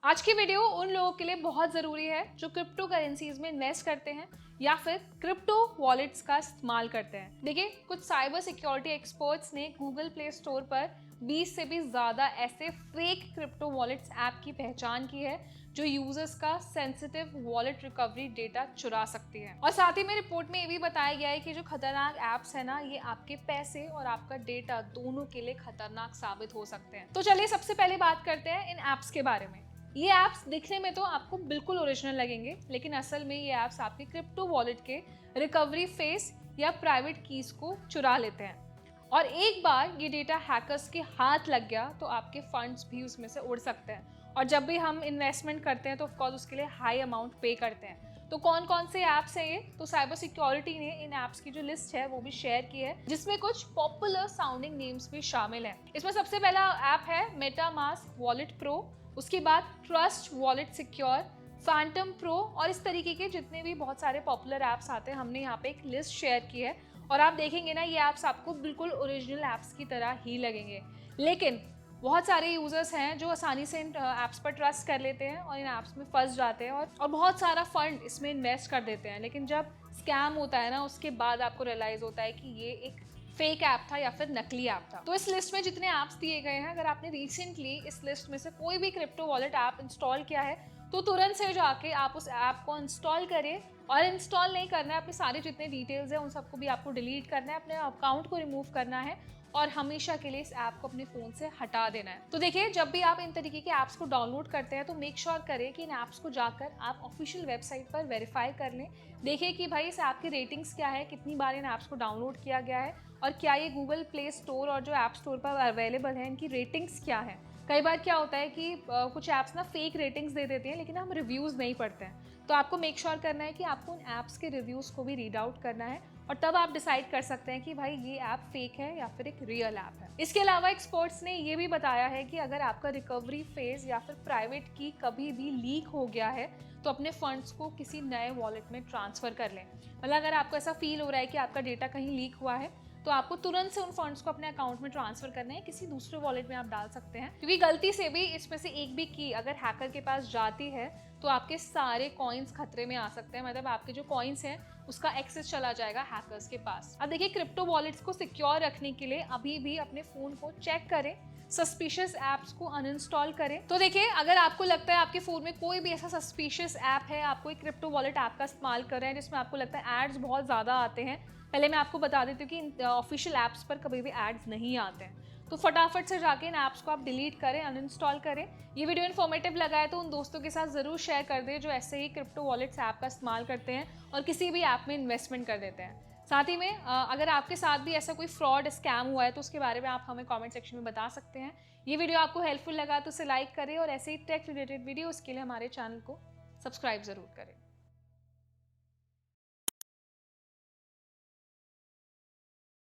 आज की वीडियो उन लोगों के लिए बहुत ज़रूरी है जो क्रिप्टो करेंसीज में इन्वेस्ट करते हैं या फिर क्रिप्टो वॉलेट्स का इस्तेमाल करते हैं। देखिए, कुछ साइबर सिक्योरिटी एक्सपर्ट्स ने गूगल प्ले स्टोर पर 20 से भी ज़्यादा ऐसे फेक क्रिप्टो वॉलेट्स ऐप की पहचान की है जो यूजर्स का सेंसिटिव वॉलेट रिकवरी डेटा चुरा सकती है। और साथ ही में रिपोर्ट में ये भी बताया गया है कि जो खतरनाक ऐप्स है ना, ये आपके पैसे और आपका डेटा दोनों के लिए खतरनाक साबित हो सकते हैं। तो चलिए सबसे पहले बात करते हैं इन ऐप्स के बारे में। ये ऐप्स दिखने में तो आपको बिल्कुल ओरिजिनल लगेंगे, लेकिन असल में ये ऐप्स आपके क्रिप्टो वॉलेट के रिकवरी फेस या प्राइवेट कीज को चुरा लेते हैं। और एक बार ये डेटा हैकर्स के हाथ लग गया तो आपके फंड्स भी उसमें से उड़ सकते हैं। और जब भी हम इन्वेस्टमेंट करते हैं तो ऑफकोर्स उसके लिए हाई अमाउंट पे करते हैं। तो कौन कौन से ऐप्स हैं ये? तो साइबर सिक्योरिटी ने इन ऐप्स की जो लिस्ट है वो भी शेयर की है, जिसमें कुछ पॉपुलर साउंडिंग नेम्स भी शामिल हैं। इसमें सबसे पहला ऐप है मेटामास्क वॉलेट प्रो, उसके बाद trust wallet secure, Phantom pro और इस तरीके के जितने भी बहुत सारे पॉपुलर ऐप्स आते हैं, हमने यहाँ पे एक लिस्ट शेयर की है। और आप देखेंगे ना, ये ऐप्स आपको बिल्कुल ओरिजिनल ऐप्स की तरह ही लगेंगे। लेकिन बहुत सारे यूजर्स हैं जो आसानी से इन ऐप्स पर ट्रस्ट कर लेते हैं और इन ऐप्स में फंस जाते हैं और बहुत सारा फंड इसमें इन्वेस्ट कर देते हैं। लेकिन जब स्कैम होता है ना, उसके बाद आपको रियलाइज होता है कि ये एक फेक ऐप था या फिर नकली ऐप था। तो इस लिस्ट में जितने ऐप्स दिए गए हैं, अगर आपने रिसेंटली इस लिस्ट में से कोई भी क्रिप्टो वॉलेट ऐप इंस्टॉल किया है तो तुरंत से जाके आप उस ऐप को इंस्टॉल करें। और इंस्टॉल नहीं करना है, अपने सारे जितने डिटेल्स हैं उन सबको भी आपको डिलीट करना है, अपने अकाउंट को रिमूव करना है और हमेशा के लिए इस ऐप को अपने फ़ोन से हटा देना है। तो देखिए, जब भी आप इन तरीके के ऐप्स को डाउनलोड करते हैं तो मेक श्योर करें कि इन ऐप्स को जाकर आप ऑफिशियल वेबसाइट पर वेरीफाई कर लें। देखिए कि भाई इस ऐप की रेटिंग्स क्या है, कितनी बार इन ऐप्स को डाउनलोड किया गया है और क्या ये गूगल प्ले स्टोर और जो ऐप स्टोर पर अवेलेबल है, इनकी रेटिंग्स क्या है। कई बार क्या होता है कि कुछ ऐप्स ना फेक रेटिंग्स दे देती हैं, लेकिन हम रिव्यूज़ नहीं पढ़ते हैं। तो आपको मेक श्योर करना है कि आपको उन ऐप्स के रिव्यूज़ को भी रीड आउट करना है और तब आप डिसाइड कर सकते हैं कि भाई ये ऐप फेक है या फिर एक रियल ऐप है। इसके अलावा एक्सपर्ट्स ने ये भी बताया है कि अगर आपका रिकवरी फेज या फिर प्राइवेट की कभी भी लीक हो गया है तो अपने फंड्स को किसी नए वॉलेट में ट्रांसफ़र कर लें। मतलब अगर आपको ऐसा फील हो रहा है कि आपका डेटा कहीं लीक हुआ है तो आपको तुरंत से उन फंड्स को अपने अकाउंट में ट्रांसफर करना है, किसी दूसरे वॉलेट में आप डाल सकते हैं। क्योंकि गलती से भी इसमें से एक भी की अगर हैकर के पास जाती है तो आपके सारे कॉइन्स खतरे में आ सकते हैं। मतलब आपके जो कॉइन्स हैं उसका एक्सेस चला जाएगा हैकर्स के पास। अब देखिए, क्रिप्टो वॉलेट्स को सिक्योर रखने के लिए अभी भी अपने फ़ोन को चेक करें, सस्पिशियस ऐप्स को अनइंस्टॉल करें। तो देखिए, अगर आपको लगता है आपके फ़ोन में कोई भी ऐसा सस्पिशियस ऐप है, आप कोई क्रिप्टो वॉलेट ऐप का इस्तेमाल कर रहे हैं जिसमें आपको लगता है एड्स बहुत ज़्यादा आते हैं, पहले मैं आपको बता देती हूँ कि ऑफिशियल ऐप्स पर कभी भी एड्स नहीं आते हैं। तो फटाफट से जाके इन ऐप्स को आप डिलीट करें, अनइंस्टॉल करें। ये वीडियो इन्फॉर्मेटिव लगा है तो उन दोस्तों के साथ ज़रूर शेयर कर दें जो ऐसे ही क्रिप्टो वॉलेट्स ऐप का इस्तेमाल करते हैं और किसी भी ऐप में इन्वेस्टमेंट कर देते हैं। साथ ही में अगर आपके साथ भी ऐसा कोई फ्रॉड स्कैम हुआ है तो उसके बारे में आप हमें कमेंट सेक्शन में बता सकते हैं। ये वीडियो आपको हेल्पफुल लगा तो उसे लाइक करें और ऐसे ही टेक रिलेटेड वीडियोज़ के लिए हमारे चैनल को सब्सक्राइब ज़रूर करें।